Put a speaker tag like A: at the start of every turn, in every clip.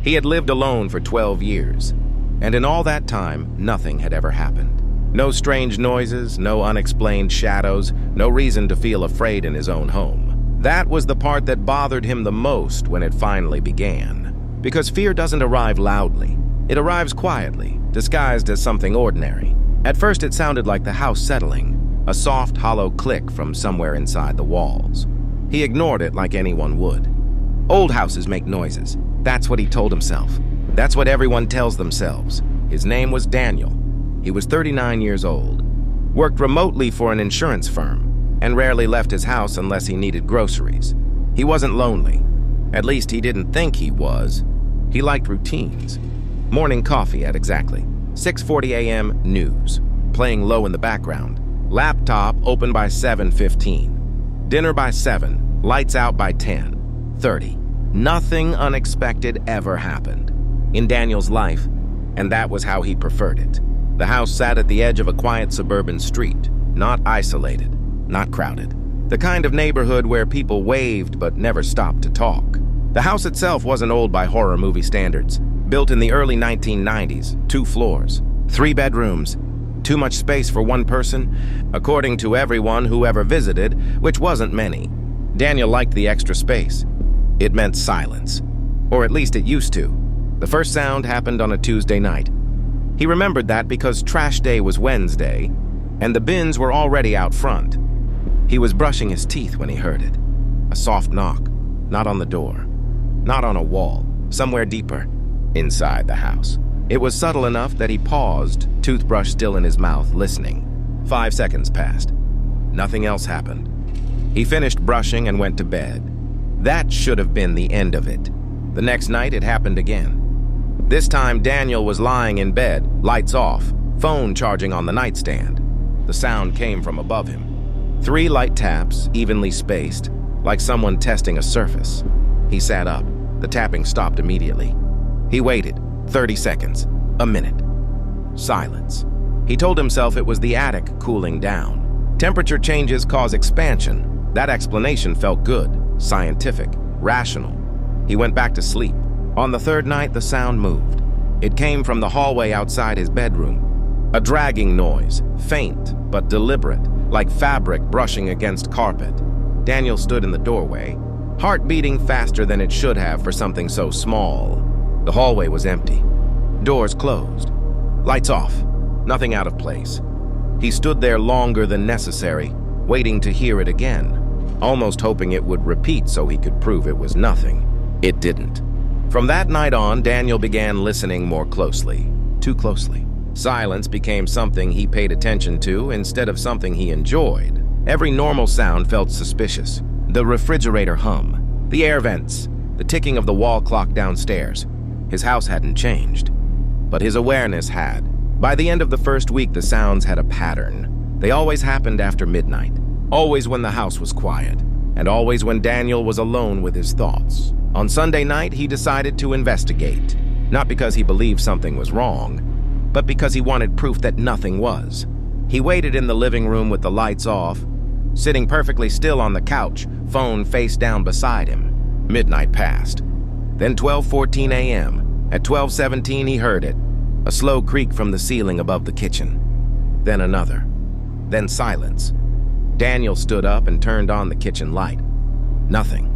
A: He had lived alone for 12 years, and in all that time, nothing had ever happened. No strange noises, no unexplained shadows, no reason to feel afraid in his own home. That was the part that bothered him the most when it finally began. Because fear doesn't arrive loudly. It arrives quietly, disguised as something ordinary. At first it sounded like the house settling, a soft, hollow click from somewhere inside the walls. He ignored it like anyone would. Old houses make noises. That's what he told himself. That's what everyone tells themselves. His name was Daniel. He was 39 years old, worked remotely for an insurance firm, and rarely left his house unless he needed groceries. He wasn't lonely. At least he didn't think he was. He liked routines. Morning coffee at exactly 6:40 a.m. news, playing low in the background. Laptop open by 7:15. Dinner by 7, lights out by 10:30. Nothing unexpected ever happened in Daniel's life, and that was how he preferred it. The house sat at the edge of a quiet suburban street, not isolated, not crowded. The kind of neighborhood where people waved but never stopped to talk. The house itself wasn't old by horror movie standards. Built in the early 1990s, 2 floors, 3 bedrooms, too much space for one person, according to everyone who ever visited, which wasn't many. Daniel liked the extra space. It meant silence, or at least it used to. The first sound happened on a Tuesday night. He remembered that because trash day was Wednesday, and the bins were already out front. He was brushing his teeth when he heard it. A soft knock, not on the door, not on a wall, somewhere deeper, inside the house. It was subtle enough that he paused, toothbrush still in his mouth, listening. 5 seconds passed. Nothing else happened. He finished brushing and went to bed. That should have been the end of it. The next night, it happened again. This time, Daniel was lying in bed, lights off, phone charging on the nightstand. The sound came from above him. 3 light taps, evenly spaced, like someone testing a surface. He sat up. The tapping stopped immediately. He waited. 30 seconds. A minute. Silence. He told himself it was the attic cooling down. Temperature changes cause expansion. That explanation felt good, scientific, rational. He went back to sleep. On the 3rd night, the sound moved. It came from the hallway outside his bedroom. A dragging noise, faint but deliberate, like fabric brushing against carpet. Daniel stood in the doorway, heart beating faster than it should have for something so small. The hallway was empty. Doors closed. Lights off. Nothing out of place. He stood there longer than necessary, waiting to hear it again, almost hoping it would repeat so he could prove it was nothing. It didn't. From that night on, Daniel began listening more closely. Too closely. Silence became something he paid attention to instead of something he enjoyed. Every normal sound felt suspicious. The refrigerator hum, the air vents, the ticking of the wall clock downstairs. His house hadn't changed, but his awareness had. By the end of the first week, the sounds had a pattern. They always happened after midnight, always when the house was quiet, and always when Daniel was alone with his thoughts. On Sunday night, he decided to investigate, not because he believed something was wrong, but because he wanted proof that nothing was. He waited in the living room with the lights off, sitting perfectly still on the couch, phone face down beside him. Midnight passed. Then 12:14 a.m. At 12:17, he heard it, a slow creak from the ceiling above the kitchen. Then another. Then silence. Daniel stood up and turned on the kitchen light. Nothing.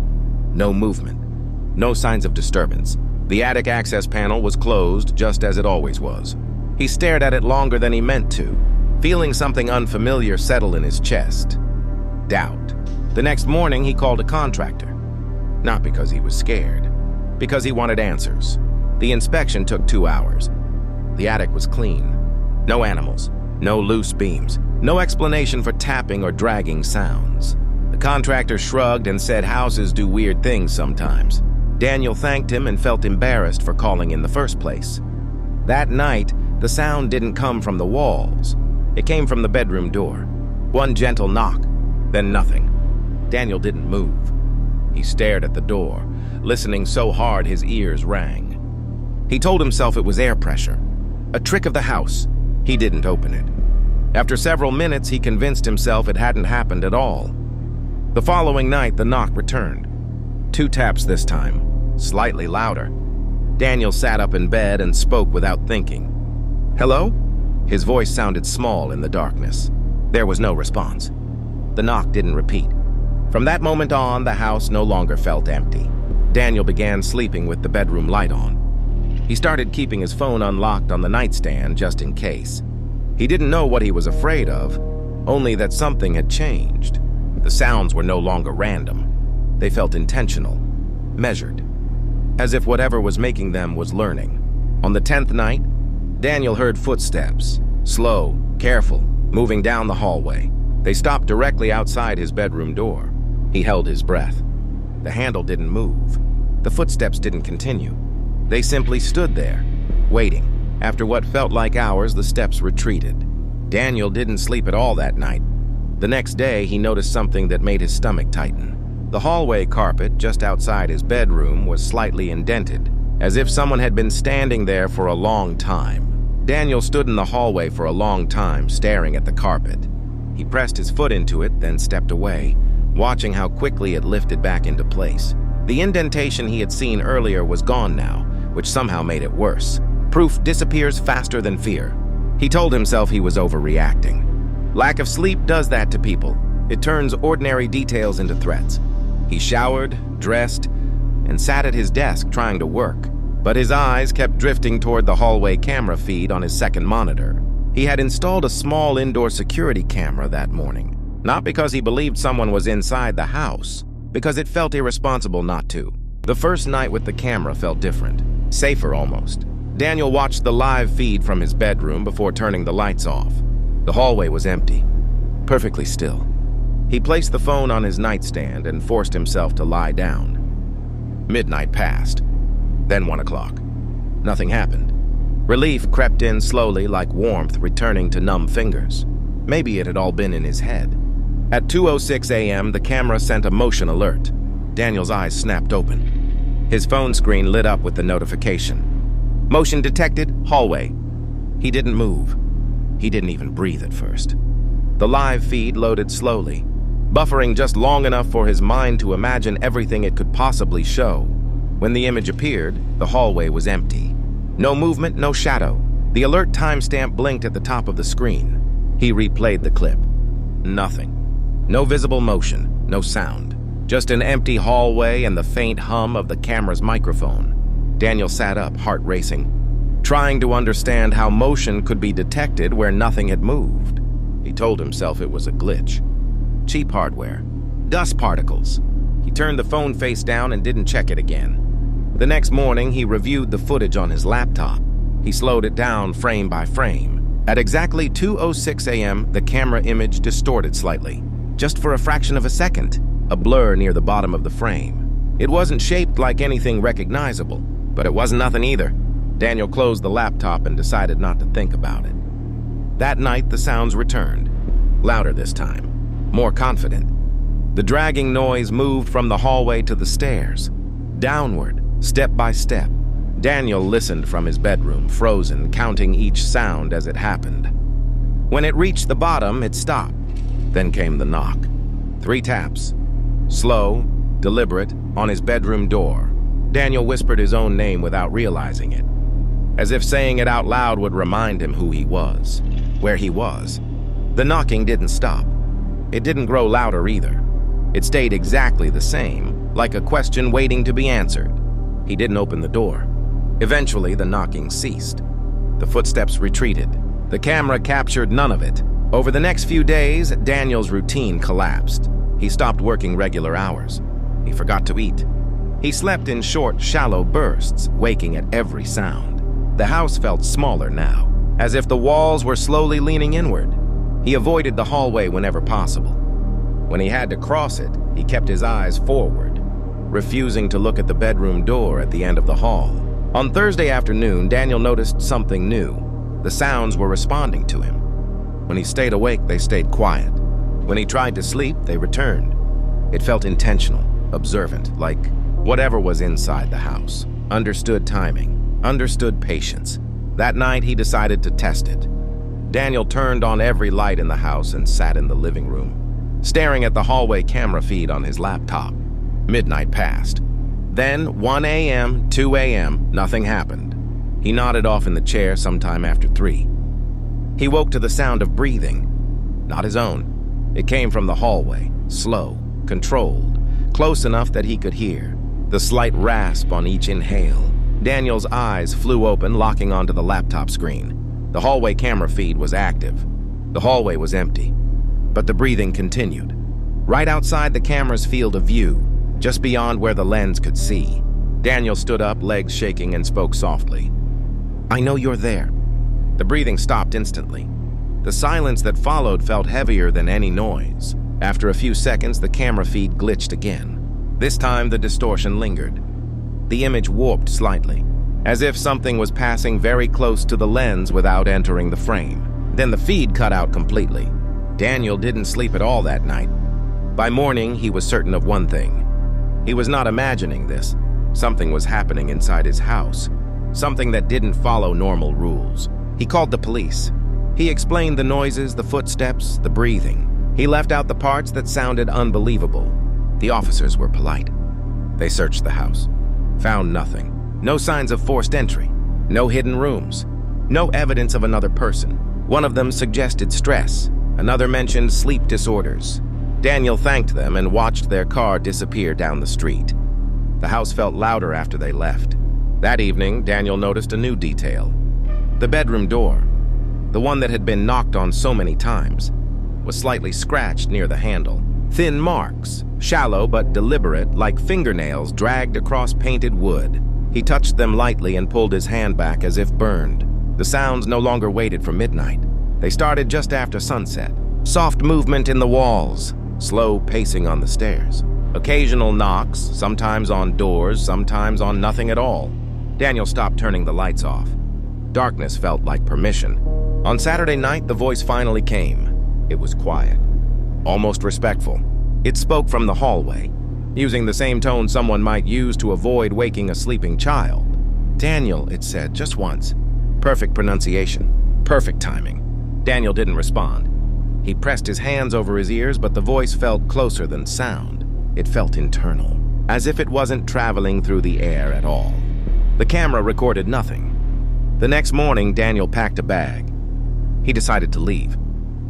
A: No movement. No signs of disturbance. The attic access panel was closed just as it always was. He stared at it longer than he meant to, feeling something unfamiliar settle in his chest. Doubt. The next morning, he called a contractor. Not because he was scared, because he wanted answers. The inspection took 2 hours. The attic was clean. No animals, no loose beams, no explanation for tapping or dragging sounds. The contractor shrugged and said houses do weird things sometimes. Daniel thanked him and felt embarrassed for calling in the first place. That night, the sound didn't come from the walls. It came from the bedroom door. One gentle knock, then nothing. Daniel didn't move. He stared at the door, listening so hard his ears rang. He told himself it was air pressure, a trick of the house. He didn't open it. After several minutes, he convinced himself it hadn't happened at all. The following night, the knock returned. 2 taps this time, slightly louder. Daniel sat up in bed and spoke without thinking. "Hello?" His voice sounded small in the darkness. There was no response. The knock didn't repeat. From that moment on, the house no longer felt empty. Daniel began sleeping with the bedroom light on. He started keeping his phone unlocked on the nightstand just in case. He didn't know what he was afraid of, only that something had changed. The sounds were no longer random. They felt intentional, measured, as if whatever was making them was learning. On the 10th night, Daniel heard footsteps, slow, careful, moving down the hallway. They stopped directly outside his bedroom door. He held his breath. The handle didn't move. The footsteps didn't continue. They simply stood there, waiting. After what felt like hours, the steps retreated. Daniel didn't sleep at all that night. The next day, he noticed something that made his stomach tighten. The hallway carpet just outside his bedroom was slightly indented, as if someone had been standing there for a long time. Daniel stood in the hallway for a long time, staring at the carpet. He pressed his foot into it, then stepped away, watching how quickly it lifted back into place. The indentation he had seen earlier was gone now, which somehow made it worse. Proof disappears faster than fear. He told himself he was overreacting. Lack of sleep does that to people. It turns ordinary details into threats. He showered, dressed, and sat at his desk trying to work. But his eyes kept drifting toward the hallway camera feed on his second monitor. He had installed a small indoor security camera that morning, not because he believed someone was inside the house, because it felt irresponsible not to. The first night with the camera felt different, safer almost. Daniel watched the live feed from his bedroom before turning the lights off. The hallway was empty, perfectly still. He placed the phone on his nightstand and forced himself to lie down. Midnight passed, then 1 o'clock. Nothing happened. Relief crept in slowly, like warmth returning to numb fingers. Maybe it had all been in his head. At 2:06 a.m., the camera sent a motion alert. Daniel's eyes snapped open. His phone screen lit up with the notification. Motion detected, hallway. He didn't move. He didn't even breathe at first. The live feed loaded slowly, buffering just long enough for his mind to imagine everything it could possibly show. When the image appeared, the hallway was empty. No movement, no shadow. The alert timestamp blinked at the top of the screen. He replayed the clip. Nothing. No visible motion, no sound. Just an empty hallway and the faint hum of the camera's microphone. Daniel sat up, heart racing, trying to understand how motion could be detected where nothing had moved. He told himself it was a glitch. Cheap hardware. Dust particles. He turned the phone face down and didn't check it again. The next morning, he reviewed the footage on his laptop. He slowed it down frame by frame. At exactly 2:06 a.m., the camera image distorted slightly, just for a fraction of a second, a blur near the bottom of the frame. It wasn't shaped like anything recognizable, but it wasn't nothing either. Daniel closed the laptop and decided not to think about it. That night, the sounds returned, louder this time, more confident. The dragging noise moved from the hallway to the stairs, downward, step by step. Daniel listened from his bedroom, frozen, counting each sound as it happened. When it reached the bottom, it stopped. Then came the knock. 3 taps. Slow, deliberate, on his bedroom door. Daniel whispered his own name without realizing it, as if saying it out loud would remind him who he was, where he was. The knocking didn't stop. It didn't grow louder either. It stayed exactly the same, like a question waiting to be answered. He didn't open the door. Eventually, the knocking ceased. The footsteps retreated. The camera captured none of it. Over the next few days, Daniel's routine collapsed. He stopped working regular hours. He forgot to eat. He slept in short, shallow bursts, waking at every sound. The house felt smaller now, as if the walls were slowly leaning inward. He avoided the hallway whenever possible. When he had to cross it, he kept his eyes forward, refusing to look at the bedroom door at the end of the hall. On Thursday afternoon, Daniel noticed something new. The sounds were responding to him. When he stayed awake, they stayed quiet. When he tried to sleep, they returned. It felt intentional, observant, like whatever was inside the house. Understood timing, understood patience. That night, he decided to test it. Daniel turned on every light in the house and sat in the living room, staring at the hallway camera feed on his laptop. Midnight passed. Then 1 a.m., 2 a.m., nothing happened. He nodded off in the chair sometime after 3. He woke to the sound of breathing. Not his own. It came from the hallway, slow, controlled, close enough that he could hear. The slight rasp on each inhale. Daniel's eyes flew open, locking onto the laptop screen. The hallway camera feed was active. The hallway was empty. But the breathing continued. Right outside the camera's field of view, just beyond where the lens could see. Daniel stood up, legs shaking, and spoke softly. "I know you're there." The breathing stopped instantly. The silence that followed felt heavier than any noise. After a few seconds, the camera feed glitched again. This time, the distortion lingered. The image warped slightly, as if something was passing very close to the lens without entering the frame. Then the feed cut out completely. Daniel didn't sleep at all that night. By morning, he was certain of one thing. He was not imagining this. Something was happening inside his house. Something that didn't follow normal rules. He called the police. He explained the noises, the footsteps, the breathing. He left out the parts that sounded unbelievable. The officers were polite. They searched the house. Found nothing. No signs of forced entry. No hidden rooms. No evidence of another person. One of them suggested stress. Another mentioned sleep disorders. Daniel thanked them and watched their car disappear down the street. The house felt louder after they left. That evening, Daniel noticed a new detail. The bedroom door, the one that had been knocked on so many times, was slightly scratched near the handle. Thin marks, shallow but deliberate, like fingernails dragged across painted wood. He touched them lightly and pulled his hand back as if burned. The sounds no longer waited for midnight. They started just after sunset. Soft movement in the walls, slow pacing on the stairs. Occasional knocks, sometimes on doors, sometimes on nothing at all. Daniel stopped turning the lights off. Darkness felt like permission. On Saturday night, the voice finally came. It was quiet, almost respectful. It spoke from the hallway, using the same tone someone might use to avoid waking a sleeping child. "Daniel," it said, just once. Perfect pronunciation, perfect timing. Daniel didn't respond. He pressed his hands over his ears, but the voice felt closer than sound. It felt internal, as if it wasn't traveling through the air at all. The camera recorded nothing. The next morning, Daniel packed a bag. He decided to leave,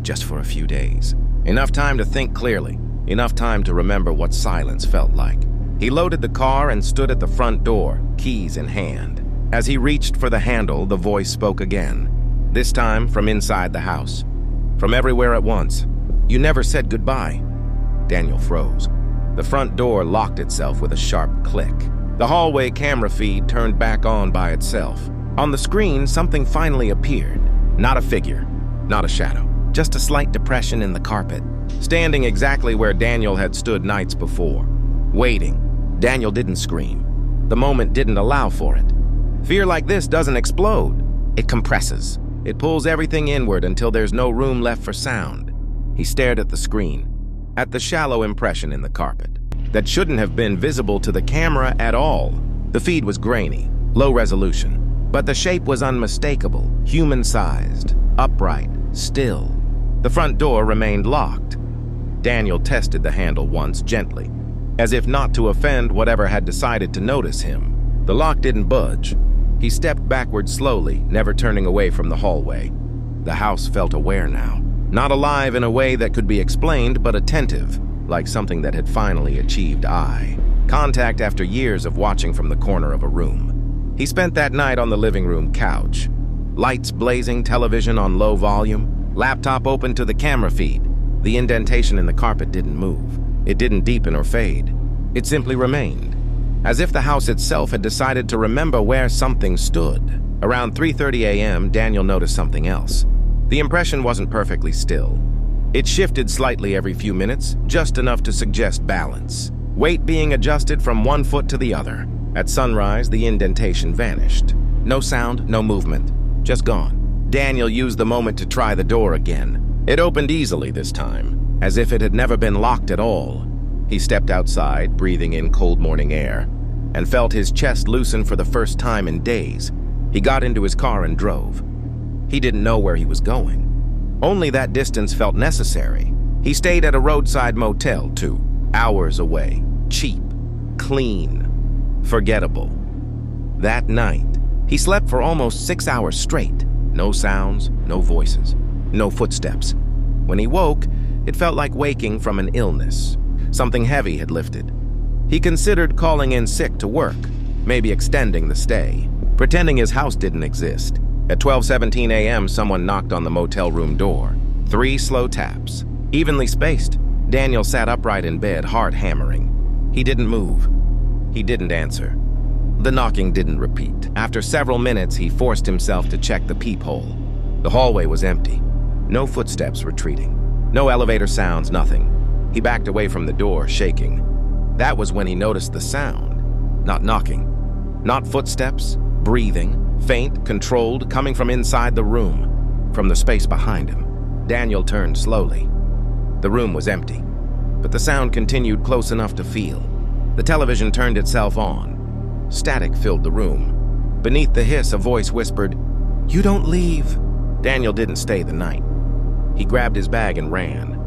A: just for a few days. Enough time to think clearly, enough time to remember what silence felt like. He loaded the car and stood at the front door, keys in hand. As he reached for the handle, the voice spoke again, this time from inside the house. From everywhere at once. "You never said goodbye." Daniel froze. The front door locked itself with a sharp click. The hallway camera feed turned back on by itself. On the screen, something finally appeared. Not a figure, not a shadow, just a slight depression in the carpet, standing exactly where Daniel had stood nights before, waiting. Daniel didn't scream. The moment didn't allow for it. Fear like this doesn't explode. It compresses. It pulls everything inward until there's no room left for sound. He stared at the screen, at the shallow impression in the carpet that shouldn't have been visible to the camera at all. The feed was grainy, low resolution, but the shape was unmistakable, human-sized, upright, still. The front door remained locked. Daniel tested the handle once gently, as if not to offend whatever had decided to notice him. The lock didn't budge. He stepped backward slowly, never turning away from the hallway. The house felt aware now, not alive in a way that could be explained, but attentive, like something that had finally achieved eye contact after years of watching from the corner of a room. He spent that night on the living room couch. Lights blazing, television on low volume, laptop open to the camera feed. The indentation in the carpet didn't move. It didn't deepen or fade. It simply remained, as if the house itself had decided to remember where something stood. Around 3:30 a.m., Daniel noticed something else. The impression wasn't perfectly still. It shifted slightly every few minutes, just enough to suggest balance. Weight being adjusted from one foot to the other. At sunrise, the indentation vanished. No sound, no movement, just gone. Daniel used the moment to try the door again. It opened easily this time, as if it had never been locked at all. He stepped outside, breathing in cold morning air, and felt his chest loosen for the first time in days. He got into his car and drove. He didn't know where he was going. Only that distance felt necessary. He stayed at a roadside motel, too, hours away. Cheap, clean, forgettable. That night, he slept for almost 6 hours straight. No sounds, no voices, no footsteps. When he woke, it felt like waking from an illness. Something heavy had lifted. He considered calling in sick to work, maybe extending the stay, pretending his house didn't exist. At 12:17 a.m., someone knocked on the motel room door. 3 slow taps, evenly spaced. Daniel sat upright in bed, heart hammering. He didn't move. He didn't answer. The knocking didn't repeat. After several minutes, he forced himself to check the peephole. The hallway was empty. No footsteps retreating. No elevator sounds, nothing. He backed away from the door, shaking. That was when he noticed the sound. Not knocking. Not footsteps. Breathing. Faint, controlled, coming from inside the room. From the space behind him. Daniel turned slowly. The room was empty, but the sound continued close enough to feel. The television turned itself on. Static filled the room. Beneath the hiss, a voice whispered, "You don't leave." Daniel didn't stay the night. He grabbed his bag and ran.